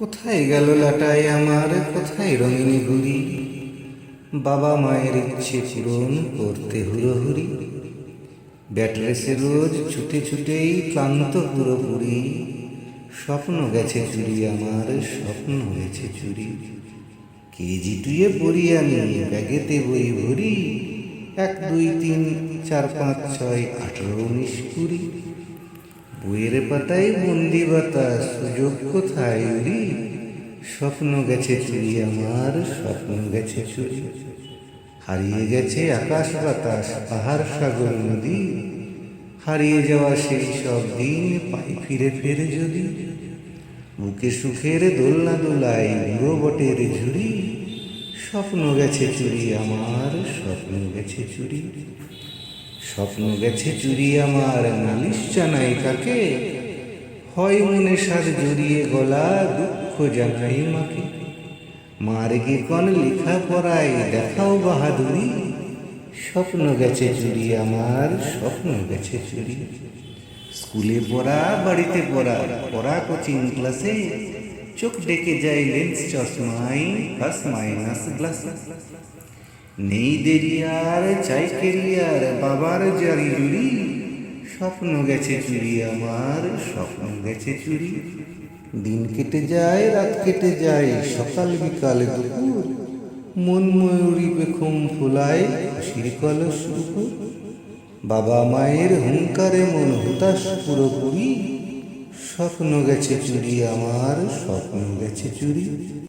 কোথায় গেল লাটাই আমার, কোথায় রঙিনী ঘুড়ি? বাবা মায়ের ইচ্ছে পূরণ করতে হুড়োহুড়ি। ব্যাট রেসে রোজ ছুটে ছুটেই ক্লান্ত পুরোপুরি। স্বপ্ন গেছে চুরি আমার, স্বপ্ন গেছে চুরি। কেজি টুয়ে পড়ি আমি, ব্যাগেতে বই ভরি। 1 2 3 4 5 6 18 19 20। বইয়ের পাতায় বন্দি বাতাস, সুযোগ কোথায় উড়ি? স্বপ্ন গেছে চুরি আমার, স্বপ্ন গেছে চুরি। হারিয়ে গেছে আকাশ বাতাস, পাহাড় সাগর নদী। হারিয়ে যাওয়া সেই সব দিন পাই ফিরে ফিরে যদি। বুকে সুখের দোলনা দোলায় বুড়ো বটের ঝুড়ি। স্বপ্ন গেছে চুরি আমার, স্বপ্ন গেছে চুরি। স্বপ্ন গেছে চুরি আমার, নালিশ জানাই কাকে? হয় মনে সার জড়িয়ে গলা, দুঃখ জানাই মাকে। মার গে কন লেখা পড়ায়, দেখাও বাহাদুরি। স্বপ্ন গেছে চুরি আমার, স্বপ্ন গেছে চুরি। স্কুলে পড়া, বাড়িতে পড়া, পড়া কোচিং ক্লাসে। চোখ ডেকে যায় লেন্স চশমাই, প্লাস মাইনাস গ্লাস। নেই দেরি আর, চাই কেরিয়ার, বাবার জারি জুড়ি। স্বপ্ন গেছে চুরি আমার, স্বপ্ন গেছে চুরি। দিন কেটে যায়, রাত কেটে যায়, সকাল বিকাল দুপুর। মন ময়ূরী পেখম ফুলায়, খুশির কলস উপর। বাবা মায়ের হুঙ্কারে মন হুতাশ পুরোপুরি। স্বপ্ন গেছে চুরি আমার, স্বপ্ন গেছে চুরি।